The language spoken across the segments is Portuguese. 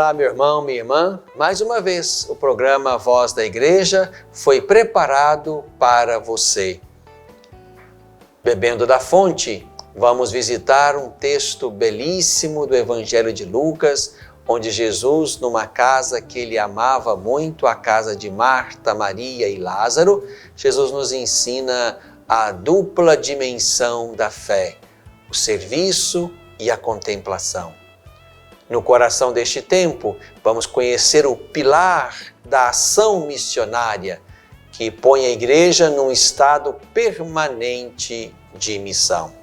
Olá, meu irmão, minha irmã. Mais uma vez, o programa Voz da Igreja foi preparado para você. Bebendo da fonte, vamos visitar um texto belíssimo do Evangelho de Lucas, onde Jesus, numa casa que ele amava muito, a casa de Marta, Maria e Lázaro, Jesus nos ensina a dupla dimensão da fé, o serviço e a contemplação. No coração deste tempo, vamos conhecer o pilar da ação missionária que põe a igreja num estado permanente de missão.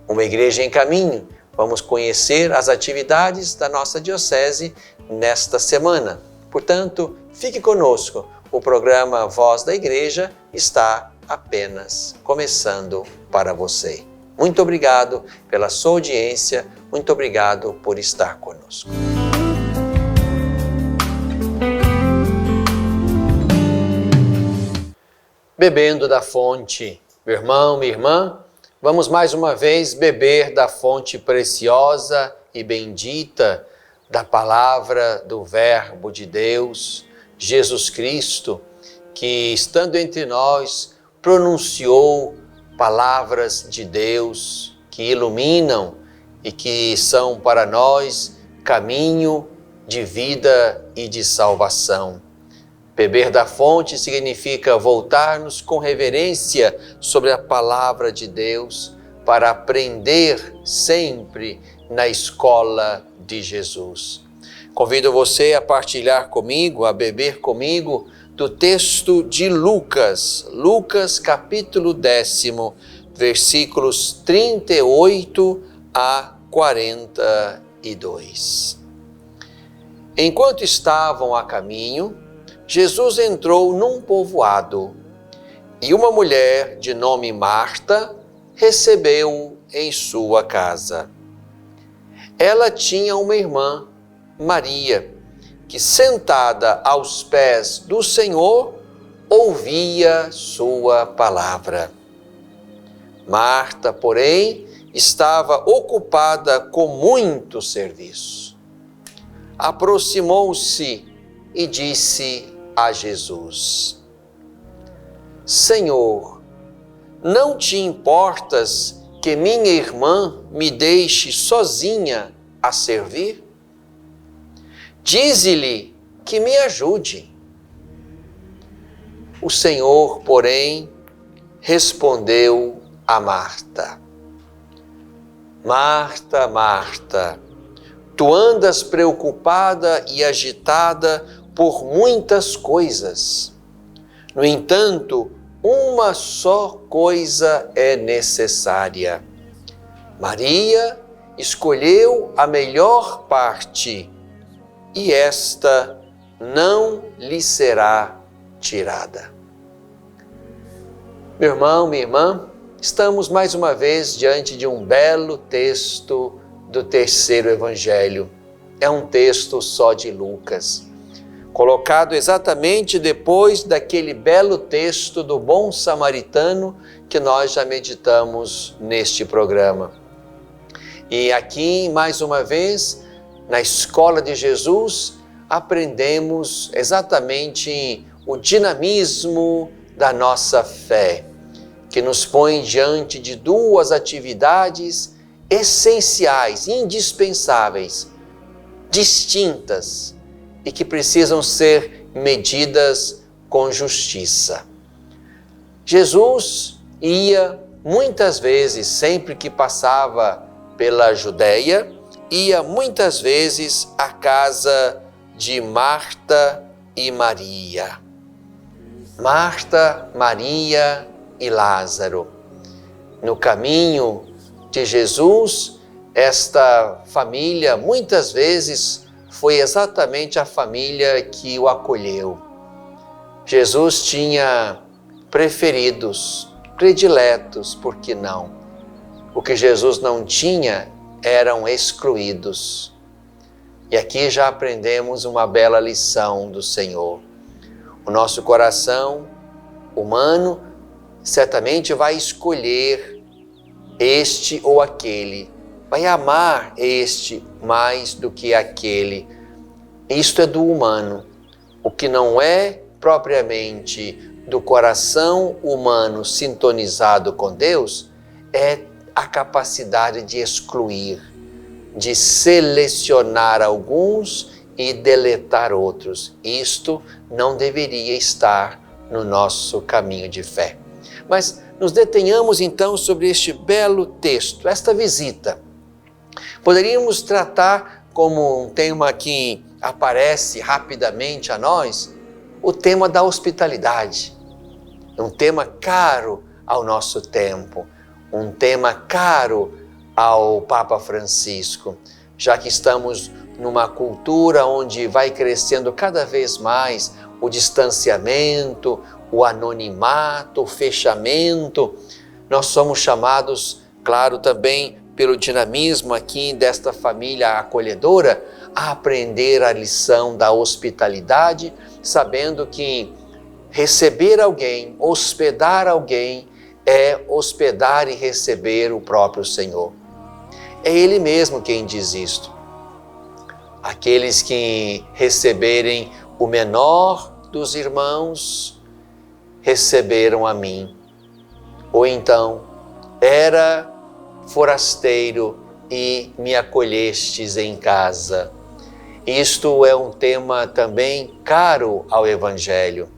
Uma igreja em caminho, vamos conhecer as atividades da nossa diocese nesta semana. Portanto, fique conosco, o programa Voz da Igreja está apenas começando para você. Muito obrigado pela sua audiência, muito obrigado por estar conosco. Bebendo da fonte, meu irmão, minha irmã, vamos mais uma vez beber da fonte preciosa e bendita da palavra do Verbo de Deus, Jesus Cristo, que estando entre nós pronunciou palavras de Deus que iluminam e que são para nós caminho de vida e de salvação. Beber da fonte significa voltar-nos com reverência sobre a palavra de Deus para aprender sempre na escola de Jesus. Convido você a partilhar comigo, a beber comigo do texto de Lucas, capítulo 10, versículos 38 a 42. Enquanto estavam a caminho, Jesus entrou num povoado e uma mulher de nome Marta recebeu-o em sua casa. Ela tinha uma irmã, Maria, que sentada aos pés do Senhor, ouvia sua palavra. Marta, porém, estava ocupada com muito serviço. Aproximou-se e disse a Jesus: Senhor, não te importas que minha irmã me deixe sozinha a servir? Dize-lhe que me ajude. O Senhor, porém, respondeu a Marta: Marta, Marta, tu andas preocupada e agitada por muitas coisas. No entanto, uma só coisa é necessária. Maria escolheu a melhor parte, e esta não lhe será tirada. Meu irmão, minha irmã, estamos mais uma vez diante de um belo texto do terceiro evangelho. É um texto só de Lucas, colocado exatamente depois daquele belo texto do bom samaritano que nós já meditamos neste programa. E aqui, mais uma vez, na escola de Jesus, aprendemos exatamente o dinamismo da nossa fé, que nos põe diante de duas atividades essenciais, indispensáveis, distintas e que precisam ser medidas com justiça. Jesus ia muitas vezes, sempre que passava pela Judéia, ia muitas vezes à casa de Marta e Maria. Marta, Maria e Lázaro. No caminho de Jesus, esta família muitas vezes foi exatamente a família que o acolheu. Jesus tinha preferidos, prediletos, por que não? O que Jesus não tinha eram excluídos. E aqui já aprendemos uma bela lição do Senhor. O nosso coração humano certamente vai escolher este ou aquele, vai amar este mais do que aquele, Isto é do humano. O que não é propriamente do coração humano sintonizado com Deus é a capacidade de excluir, de selecionar alguns e deletar outros. Isto não deveria estar no nosso caminho de fé. Mas nos detenhamos então sobre este belo texto, esta visita. Poderíamos tratar como um tema que aparece rapidamente a nós, o tema da hospitalidade. Um tema caro ao nosso tempo, um tema caro ao Papa Francisco, já que estamos numa cultura onde vai crescendo cada vez mais o distanciamento, o anonimato, o fechamento. Nós somos chamados, claro, também pelo dinamismo aqui desta família acolhedora, a aprender a lição da hospitalidade, sabendo que receber alguém, hospedar alguém, é hospedar e receber o próprio Senhor. É Ele mesmo quem diz isto. Aqueles que receberem o menor dos irmãos, receberam a mim. Ou então, era forasteiro e me acolhestes em casa. Isto é um tema também caro ao Evangelho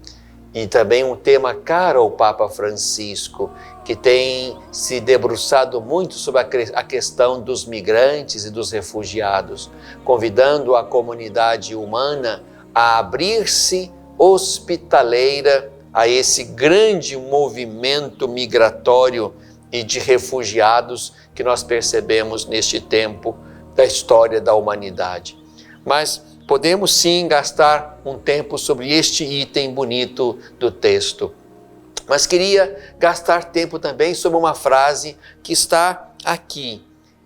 e também um tema caro ao Papa Francisco, que tem se debruçado muito sobre a questão dos migrantes e dos refugiados, convidando a comunidade humana a abrir-se hospitaleira a esse grande movimento migratório e de refugiados que nós percebemos neste tempo da história da humanidade. Mas podemos sim gastar um tempo sobre este item bonito do texto. Mas queria gastar tempo também sobre uma frase que está aqui,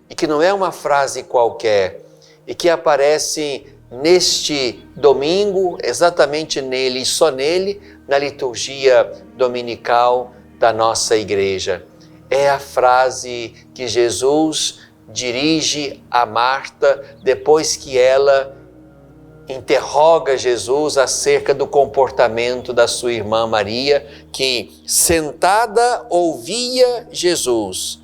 e que não é uma frase qualquer, e que aparece neste domingo, exatamente nele e só nele, na liturgia dominical da nossa igreja. É a frase que Jesus dirige a Marta depois que ela interroga Jesus acerca do comportamento da sua irmã Maria, que sentada ouvia Jesus,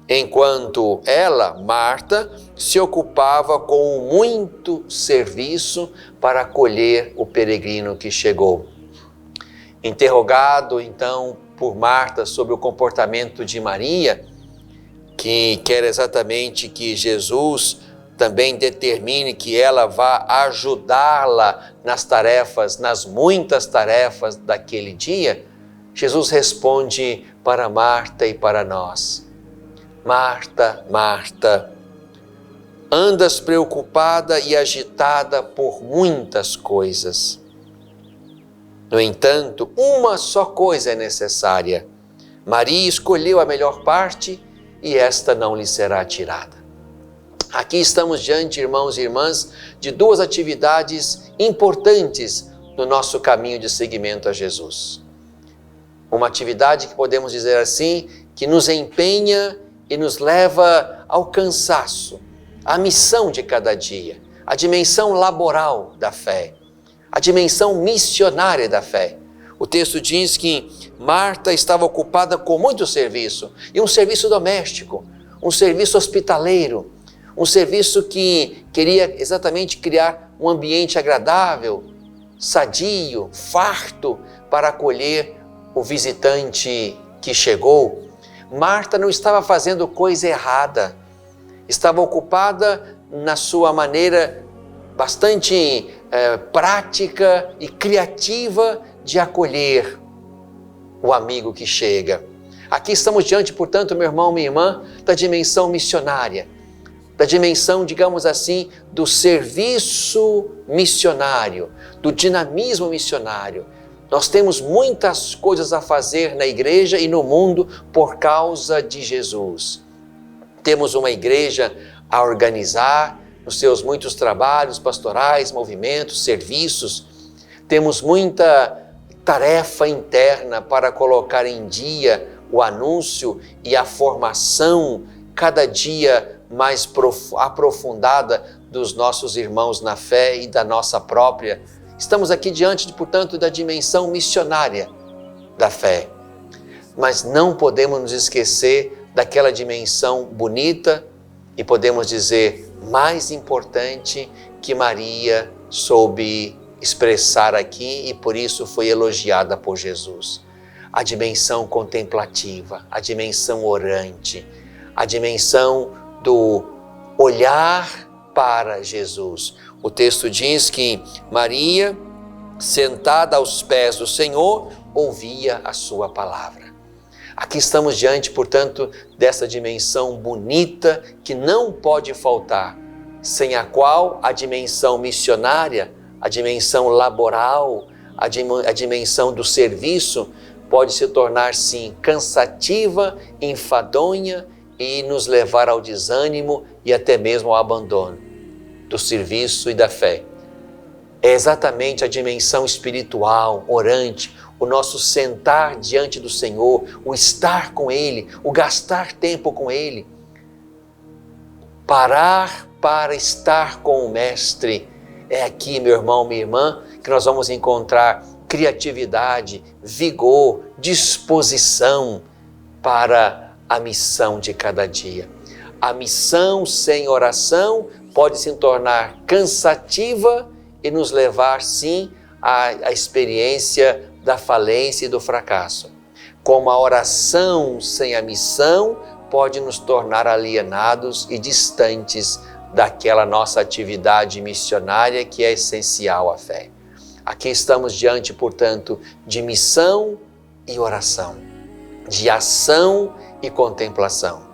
enquanto ela, Marta, se ocupava com muito serviço para acolher o peregrino que chegou. Interrogado então por Marta sobre o comportamento de Maria, que quer exatamente que Jesus também determine que ela vá ajudá-la nas tarefas, nas muitas tarefas daquele dia, Jesus responde para Marta e para nós: Marta, Marta, andas preocupada e agitada por muitas coisas. No entanto, uma só coisa é necessária. Maria escolheu a melhor parte e esta não lhe será tirada. Aqui estamos diante, irmãos e irmãs, de duas atividades importantes no nosso caminho de seguimento a Jesus. Uma atividade que podemos dizer assim, que nos empenha e nos leva ao cansaço, à missão de cada dia, a dimensão laboral da fé, a dimensão missionária da fé. O texto diz que Marta estava ocupada com muito serviço, e um serviço doméstico, um serviço hospitaleiro, um serviço que queria exatamente criar um ambiente agradável, sadio, farto, para acolher o visitante que chegou. Marta não estava fazendo coisa errada, estava ocupada na sua maneira bastante prática e criativa de acolher o amigo que chega. Aqui estamos diante, portanto, meu irmão, minha irmã, da dimensão missionária, da dimensão, digamos assim, do serviço missionário, do dinamismo missionário. Nós temos muitas coisas a fazer na igreja e no mundo por causa de Jesus. Temos uma igreja a organizar nos seus muitos trabalhos pastorais, movimentos, serviços. Temos muita tarefa interna para colocar em dia o anúncio e a formação cada dia mais aprofundada dos nossos irmãos na fé e da nossa própria. Estamos aqui diante, portanto, da dimensão missionária da fé. Mas não podemos nos esquecer daquela dimensão bonita e podemos dizer mais importante que Maria soube expressar aqui e por isso foi elogiada por Jesus. A dimensão contemplativa, a dimensão orante, a dimensão do olhar para Jesus. O texto diz que Maria, sentada aos pés do Senhor, ouvia a sua palavra. Aqui estamos diante, portanto, dessa dimensão bonita que não pode faltar, sem a qual a dimensão missionária, a dimensão laboral, a dimensão do serviço pode se tornar, sim, cansativa, enfadonha e nos levar ao desânimo e até mesmo ao abandono do serviço e da fé. É exatamente a dimensão espiritual, orante, o nosso sentar diante do Senhor, o estar com Ele, o gastar tempo com Ele, parar para estar com o Mestre. É aqui, meu irmão, minha irmã, que nós vamos encontrar criatividade, vigor, disposição para a missão de cada dia. A missão sem oração pode se tornar cansativa e nos levar, sim, à experiência da falência e do fracasso. Como a oração sem a missão pode nos tornar alienados e distantes daquela nossa atividade missionária que é essencial à fé. Aqui estamos diante, portanto, de missão e oração, de ação e contemplação.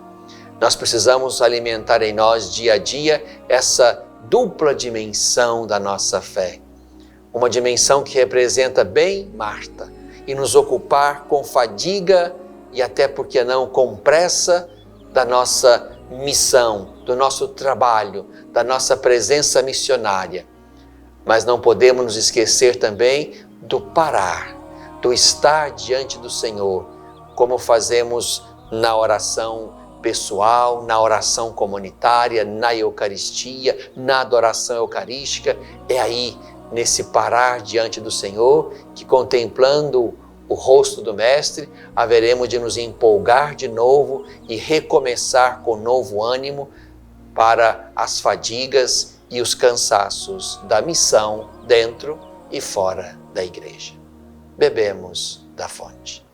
Nós precisamos alimentar em nós dia a dia essa dupla dimensão da nossa fé. Uma dimensão que representa bem Marta e nos ocupar com fadiga e até, por que não, com pressa da nossa missão, do nosso trabalho, da nossa presença missionária. Mas não podemos nos esquecer também do parar, do estar diante do Senhor, como fazemos na oração pessoal, na oração comunitária, na Eucaristia, na adoração eucarística. É aí, nesse parar diante do Senhor, que contemplando o rosto do Mestre, haveremos de nos empolgar de novo e recomeçar com novo ânimo para as fadigas e os cansaços da missão dentro e fora da igreja. Bebemos da fonte.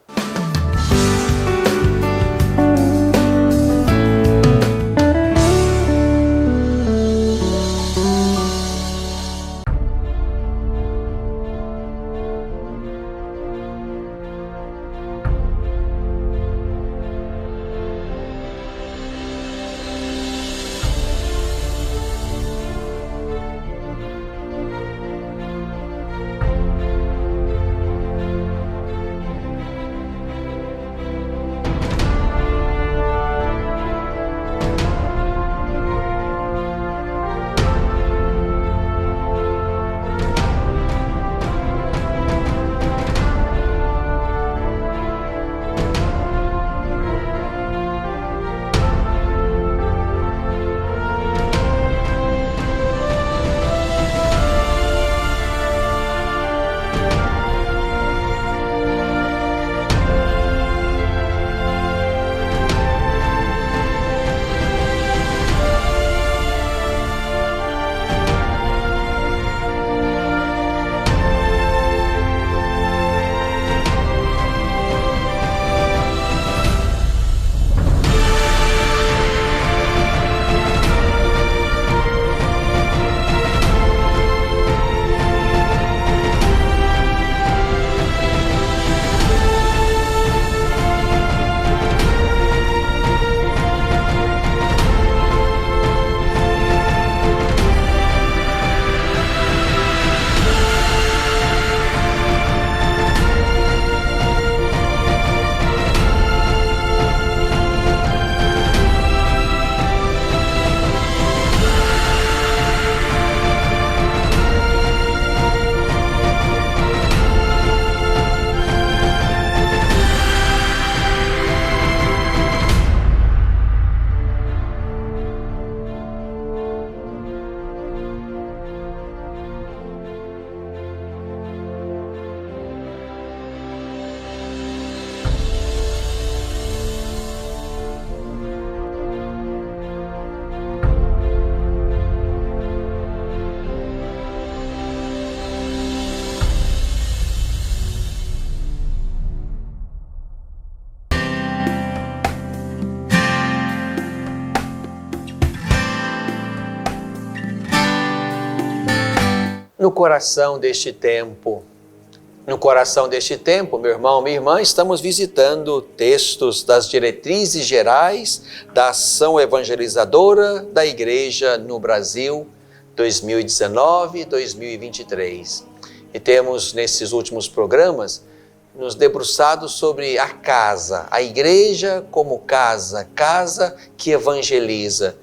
no coração deste tempo. No coração deste tempo, meu irmão, minha irmã, estamos visitando textos das diretrizes gerais da ação evangelizadora da Igreja no Brasil 2019-2023. E temos, nesses últimos programas, nos debruçado sobre a casa, a igreja como casa, casa que evangeliza.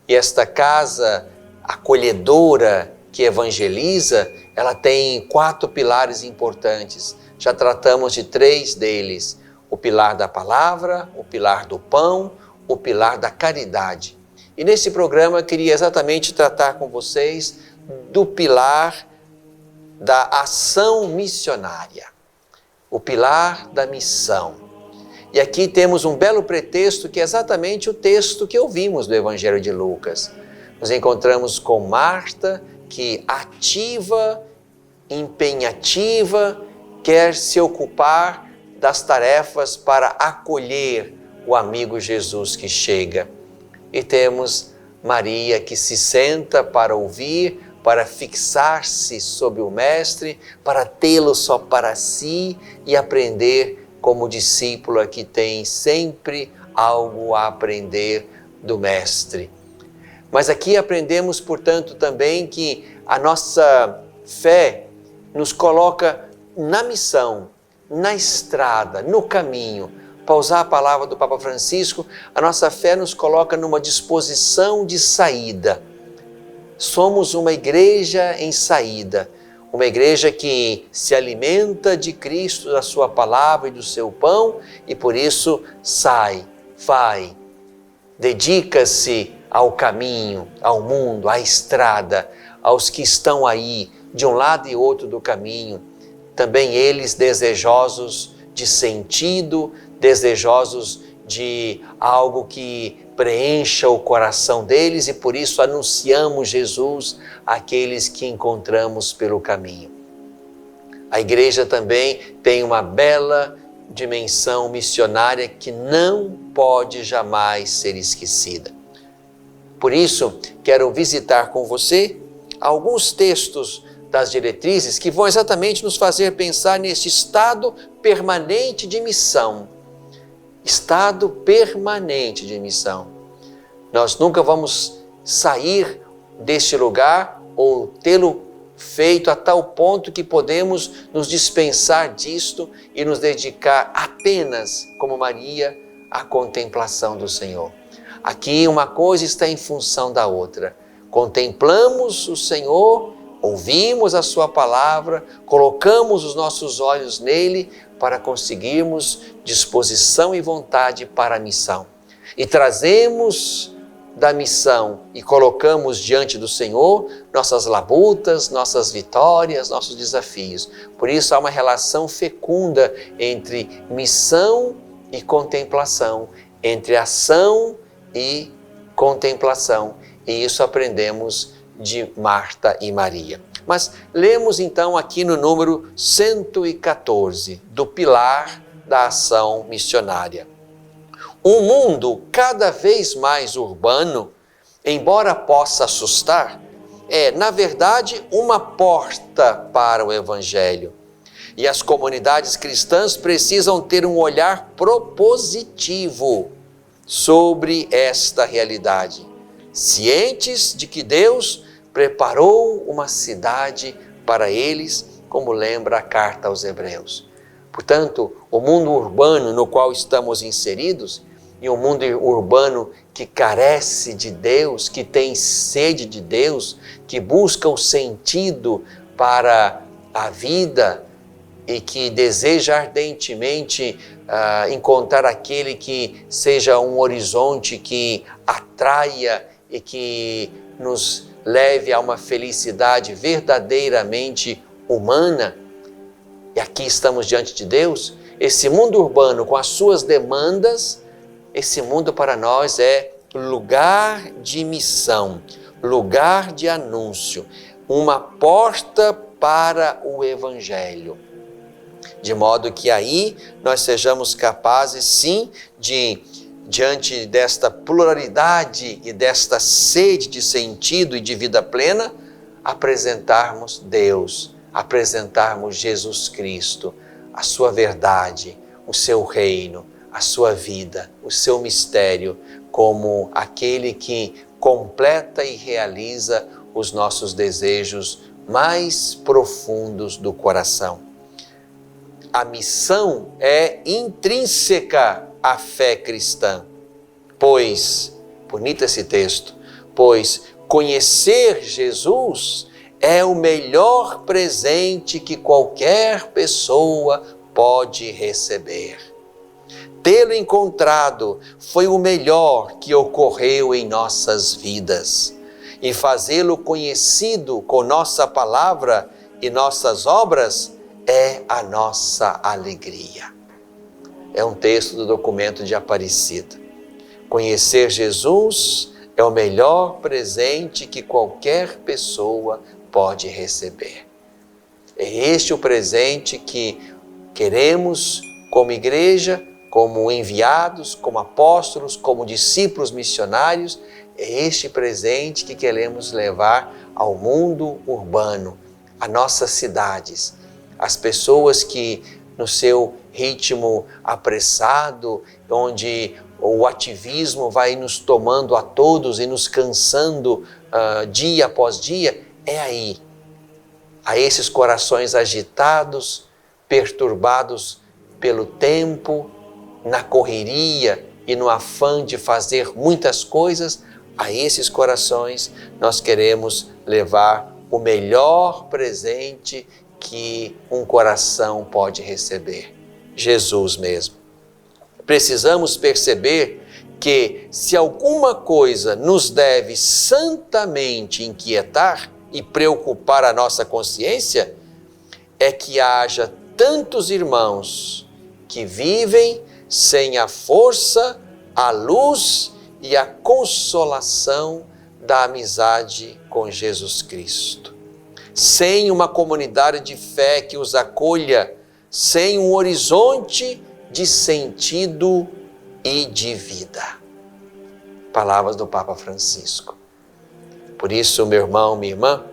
E esta casa acolhedora que evangeliza, ela tem 4 pilares importantes. Já tratamos de 3 deles: o pilar da palavra, o pilar do pão, o pilar da caridade. E nesse programa eu queria exatamente tratar com vocês do pilar da ação missionária, o pilar da missão. E aqui temos um belo pretexto que é exatamente o texto que ouvimos do Evangelho de Lucas. Nos encontramos com Marta, que ativa, empenhativa, quer se ocupar das tarefas para acolher o amigo Jesus que chega. E temos Maria, que se senta para ouvir, para fixar-se sobre o Mestre, para tê-lo só para si e aprender como discípula que tem sempre algo a aprender do Mestre. Mas aqui aprendemos, portanto, também que a nossa fé nos coloca na missão, na estrada, no caminho. Para usar a palavra do Papa Francisco, a nossa fé nos coloca numa disposição de saída. Somos uma igreja em saída, uma igreja que se alimenta de Cristo, da sua palavra e do seu pão, e por isso sai, vai, dedica-se ao caminho, ao mundo, à estrada, aos que estão aí, de um lado e outro do caminho, também eles desejosos de sentido, desejosos de algo que preencha o coração deles, e por isso anunciamos Jesus àqueles que encontramos pelo caminho. A igreja também tem uma bela dimensão missionária que não pode jamais ser esquecida. Por isso, quero visitar com você alguns textos das diretrizes que vão exatamente nos fazer pensar nesse estado permanente de missão. Estado permanente de missão. Nós nunca vamos sair deste lugar ou tê-lo feito a tal ponto que podemos nos dispensar disto e nos dedicar apenas, como Maria, à contemplação do Senhor. Aqui uma coisa está em função da outra. Contemplamos o Senhor, ouvimos a sua palavra, colocamos os nossos olhos nele para conseguirmos disposição e vontade para a missão. E trazemos da missão e colocamos diante do Senhor nossas labutas, nossas vitórias, nossos desafios. Por isso há uma relação fecunda entre missão e contemplação, entre ação e contemplação. E isso aprendemos de Marta e Maria. Mas lemos então aqui no número 114, do pilar da ação missionária. Um mundo cada vez mais urbano, embora possa assustar, é, na verdade, uma porta para o Evangelho. E as comunidades cristãs precisam ter um olhar propositivo sobre esta realidade, cientes de que Deus preparou uma cidade para eles, como lembra a carta aos Hebreus. Portanto, o mundo urbano no qual estamos inseridos, e um mundo urbano que carece de Deus, que tem sede de Deus, que busca o sentido para a vida e que deseja ardentemente encontrar aquele que seja um horizonte que atraia e que nos leve a uma felicidade verdadeiramente humana. E aqui estamos diante de Deus. Esse mundo urbano com as suas demandas, esse mundo para nós é lugar de missão, lugar de anúncio, uma porta para o Evangelho. De modo que aí nós sejamos capazes, sim, de, diante desta pluralidade e desta sede de sentido e de vida plena, apresentarmos Deus, apresentarmos Jesus Cristo, a sua verdade, o seu reino, a sua vida, o seu mistério, como aquele que completa e realiza os nossos desejos mais profundos do coração. A missão é intrínseca à fé cristã, pois, bonito esse texto, pois conhecer Jesus é o melhor presente que qualquer pessoa pode receber. Tê-lo encontrado foi o melhor que ocorreu em nossas vidas. E fazê-lo conhecido com nossa palavra e nossas obras é a nossa alegria. É um texto do documento de Aparecida. Conhecer Jesus é o melhor presente que qualquer pessoa pode receber. É este o presente que queremos, como igreja, como enviados, como apóstolos, como discípulos missionários, é este presente que queremos levar ao mundo urbano, a nossas cidades, as pessoas que no seu ritmo apressado, onde o ativismo vai nos tomando a todos e nos cansando dia após dia, é aí, a esses corações agitados, perturbados pelo tempo, na correria e no afã de fazer muitas coisas, a esses corações nós queremos levar o melhor presente que um coração pode receber, Jesus mesmo. Precisamos perceber que se alguma coisa nos deve santamente inquietar e preocupar a nossa consciência, é que haja tantos irmãos que vivem sem a força, a luz e a consolação da amizade com Jesus Cristo. Sem uma comunidade de fé que os acolha, sem um horizonte de sentido e de vida. Palavras do Papa Francisco. Por isso, meu irmão, minha irmã,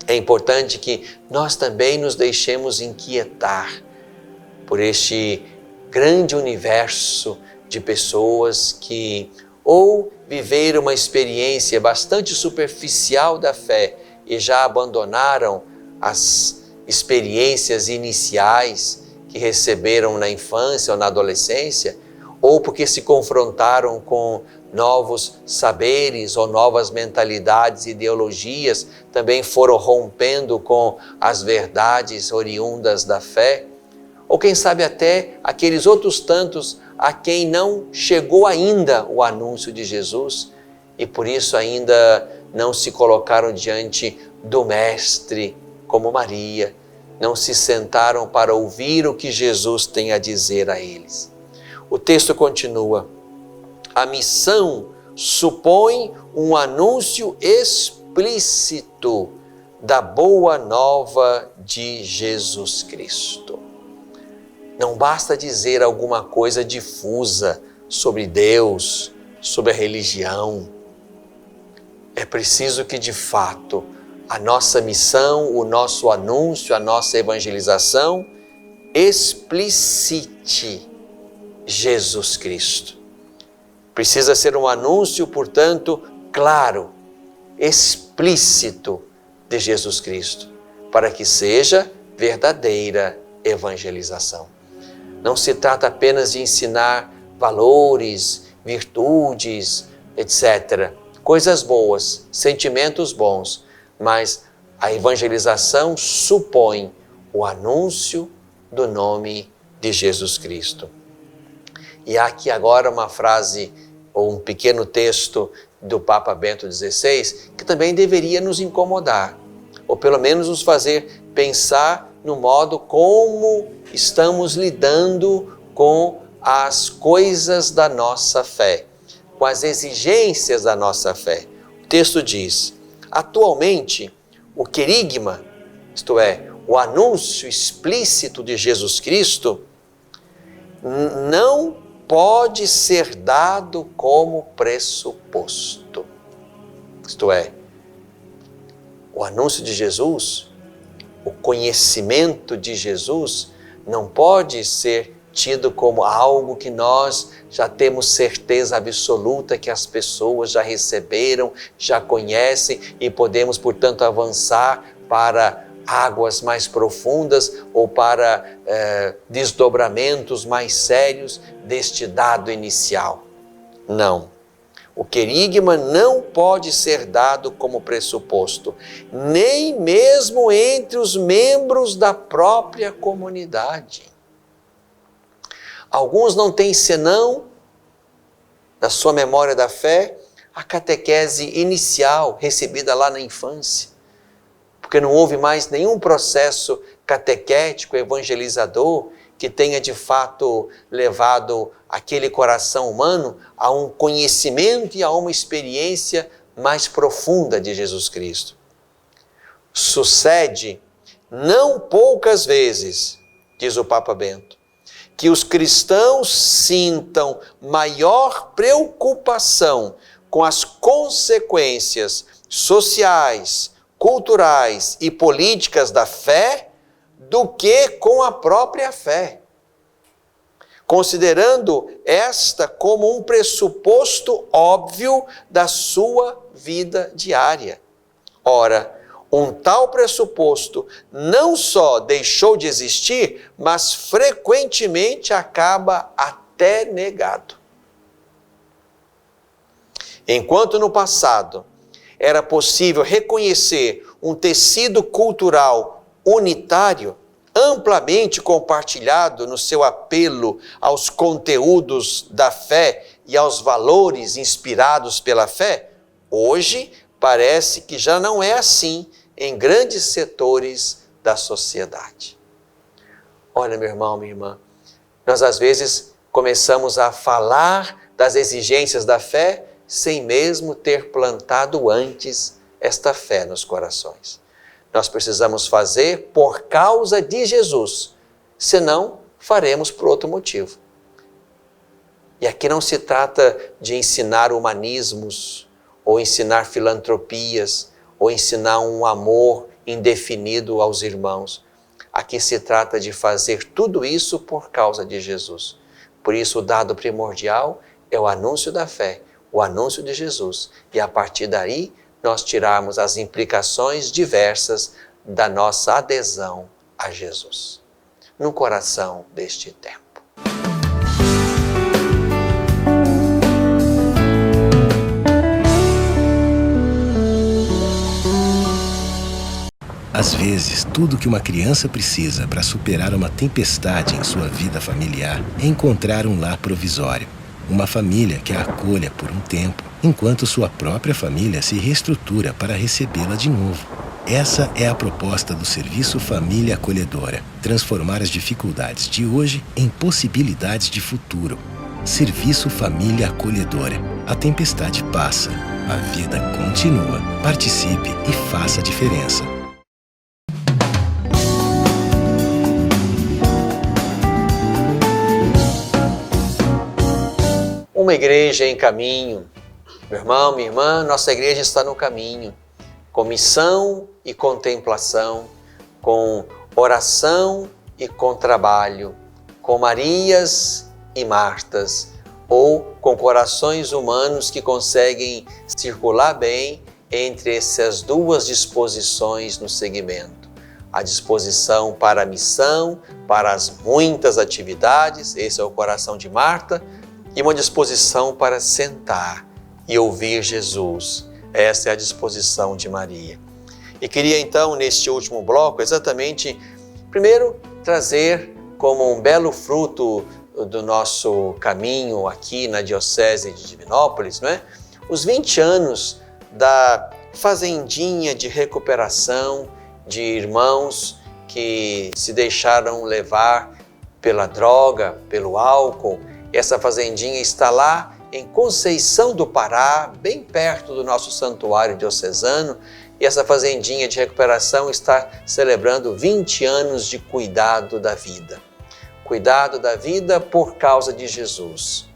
é importante que nós também nos deixemos inquietar por este grande universo de pessoas que ou viveram uma experiência bastante superficial da fé e já abandonaram as experiências iniciais que receberam na infância ou na adolescência, ou porque se confrontaram com novos saberes ou novas mentalidades e ideologias, também foram rompendo com as verdades oriundas da fé, ou quem sabe até aqueles outros tantos a quem não chegou ainda o anúncio de Jesus e por isso ainda não se colocaram diante do Mestre como Maria, não se sentaram para ouvir o que Jesus tem a dizer a eles. O texto continua: a missão supõe um anúncio explícito da boa nova de Jesus Cristo. Não basta dizer alguma coisa difusa sobre Deus, sobre a religião. É preciso que, de fato, a nossa missão, o nosso anúncio, a nossa evangelização explicite Jesus Cristo. Precisa ser um anúncio, portanto, claro, explícito de Jesus Cristo, para que seja verdadeira evangelização. Não se trata apenas de ensinar valores, virtudes, etc. Coisas boas, sentimentos bons, mas a evangelização supõe o anúncio do nome de Jesus Cristo. E há aqui agora uma frase ou um pequeno texto do Papa Bento XVI que também deveria nos incomodar, ou pelo menos nos fazer pensar no modo como estamos lidando com as coisas da nossa fé, com as exigências da nossa fé. O texto diz: atualmente, o querigma, isto é, o anúncio explícito de Jesus Cristo, não pode ser dado como pressuposto. Isto é, O anúncio de Jesus, o conhecimento de Jesus, não pode ser tido como algo que nós já temos certeza absoluta que as pessoas já receberam, já conhecem e podemos, portanto, avançar para águas mais profundas ou para desdobramentos mais sérios deste dado inicial. Não. O querigma não pode ser dado como pressuposto, nem mesmo entre os membros da própria comunidade. Alguns não têm senão, na sua memória da fé, a catequese inicial recebida lá na infância, porque não houve mais nenhum processo catequético, evangelizador, que tenha de fato levado aquele coração humano a um conhecimento e a uma experiência mais profunda de Jesus Cristo. Sucede, não poucas vezes, diz o Papa Bento, que os cristãos sintam maior preocupação com as consequências sociais, culturais e políticas da fé do que com a própria fé, considerando esta como um pressuposto óbvio da sua vida diária. Ora, um tal pressuposto não só deixou de existir, mas frequentemente acaba até negado. Enquanto no passado era possível reconhecer um tecido cultural unitário, amplamente compartilhado no seu apelo aos conteúdos da fé e aos valores inspirados pela fé, hoje parece que já não é assim em grandes setores da sociedade. Olha, meu irmão, minha irmã, nós às vezes começamos a falar das exigências da fé sem mesmo ter plantado antes esta fé nos corações. Nós precisamos fazer por causa de Jesus, senão faremos por outro motivo. E aqui não se trata de ensinar humanismos, ou ensinar filantropias, ou ensinar um amor indefinido aos irmãos. Aqui se trata de fazer tudo isso por causa de Jesus. Por isso o dado primordial é o anúncio da fé, o anúncio de Jesus. E a partir daí, nós tirarmos as implicações diversas da nossa adesão a Jesus, no coração deste tempo. Às vezes, tudo que uma criança precisa para superar uma tempestade em sua vida familiar é encontrar um lar provisório. Uma família que a acolha por um tempo, enquanto sua própria família se reestrutura para recebê-la de novo. Essa é a proposta do Serviço Família Acolhedora. Transformar as dificuldades de hoje em possibilidades de futuro. Serviço Família Acolhedora. A tempestade passa, a vida continua. Participe e faça a diferença. Uma igreja em caminho. Meu irmão, minha irmã, nossa igreja está no caminho, com missão e contemplação, com oração e com trabalho, com Marias e Martas, ou com corações humanos que conseguem circular bem entre essas duas disposições no segmento. A disposição para a missão, para as muitas atividades, esse é o coração de Marta, e uma disposição para sentar e ouvir Jesus. Essa é a disposição de Maria. E queria então, neste último bloco, exatamente, primeiro, trazer como um belo fruto do nosso caminho aqui na Diocese de Divinópolis, não é? Os 20 anos da fazendinha de recuperação de irmãos que se deixaram levar pela droga, pelo álcool. Essa fazendinha está lá em Conceição do Pará, bem perto do nosso santuário diocesano, e essa fazendinha de recuperação está celebrando 20 anos de cuidado da vida. Cuidado da vida por causa de Jesus.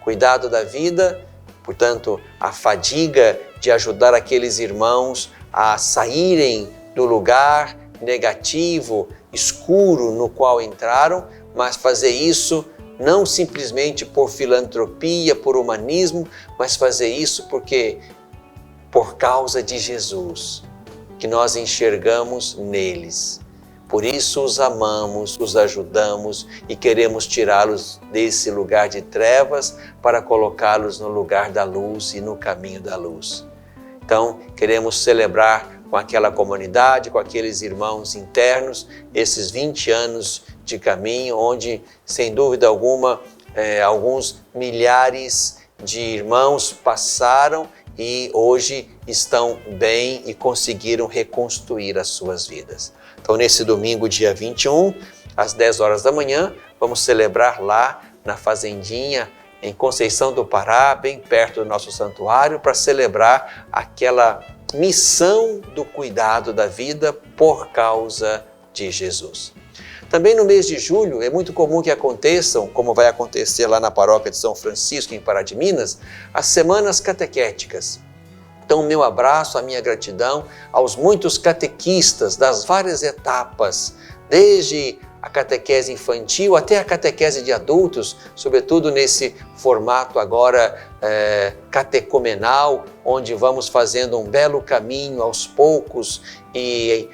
Cuidado da vida, portanto, a fadiga de ajudar aqueles irmãos a saírem do lugar negativo, escuro no qual entraram, mas fazer isso não simplesmente por filantropia, por humanismo, mas fazer isso por causa de Jesus, que nós enxergamos neles. Por isso os amamos, os ajudamos e queremos tirá-los desse lugar de trevas para colocá-los no lugar da luz e no caminho da luz. Então, queremos celebrar com aquela comunidade, com aqueles irmãos internos, esses 20 anos de caminho, onde, sem dúvida alguma, alguns milhares de irmãos passaram e hoje estão bem e conseguiram reconstruir as suas vidas. Então, nesse domingo, dia 21, às 10 horas da manhã, vamos celebrar lá na Fazendinha, em Conceição do Pará, bem perto do nosso santuário, para celebrar aquela missão do cuidado da vida por causa de Jesus. Também no mês de julho, é muito comum que aconteçam, como vai acontecer lá na paróquia de São Francisco, em Pará de Minas, as semanas catequéticas. Então, o meu abraço, a minha gratidão aos muitos catequistas das várias etapas, desde a catequese infantil até a catequese de adultos, sobretudo nesse formato agora catecumenal, onde vamos fazendo um belo caminho aos poucos e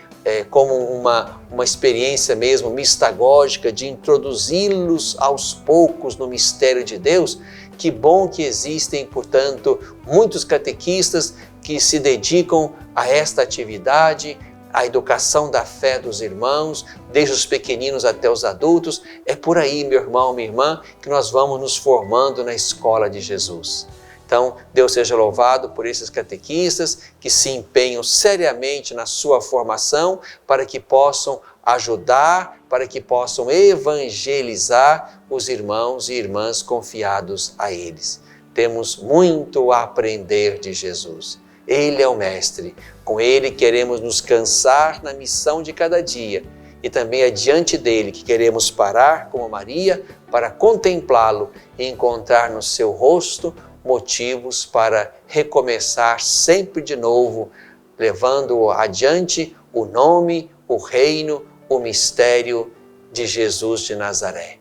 como uma experiência mesmo mistagógica de introduzi-los aos poucos no mistério de Deus. Que bom que existem, portanto, muitos catequistas que se dedicam a esta atividade, a educação da fé dos irmãos, desde os pequeninos até os adultos. É por aí, meu irmão, minha irmã, que nós vamos nos formando na escola de Jesus. Então, Deus seja louvado por esses catequistas que se empenham seriamente na sua formação para que possam ajudar, para que possam evangelizar os irmãos e irmãs confiados a eles. Temos muito a aprender de Jesus. Ele é o Mestre. Com Ele queremos nos cansar na missão de cada dia. E também é diante dele que queremos parar, como Maria, para contemplá-lo e encontrar no seu rosto motivos para recomeçar sempre de novo, levando adiante o nome, o reino, o mistério de Jesus de Nazaré.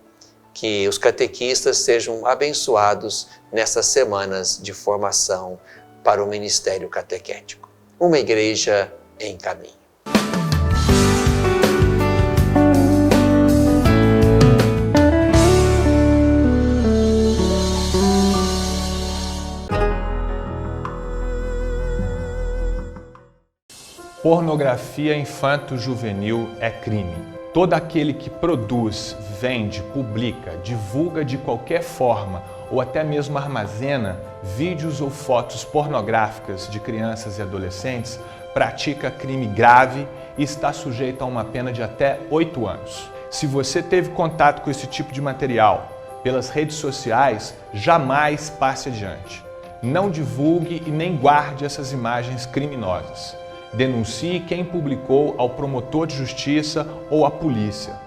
Que os catequistas sejam abençoados nessas semanas de formação para o ministério catequético. Uma igreja em caminho. Pornografia infanto-juvenil é crime. Todo aquele que produz, vende, publica, divulga de qualquer forma ou até mesmo armazena vídeos ou fotos pornográficas de crianças e adolescentes pratica crime grave e está sujeito a uma pena de até 8 anos. Se você teve contato com esse tipo de material pelas redes sociais, jamais passe adiante. Não divulgue e nem guarde essas imagens criminosas. Denuncie quem publicou ao promotor de justiça ou à polícia.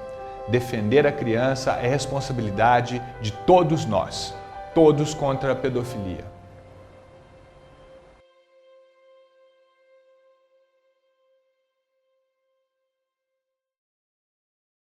Defender a criança é responsabilidade de todos nós, todos contra a pedofilia.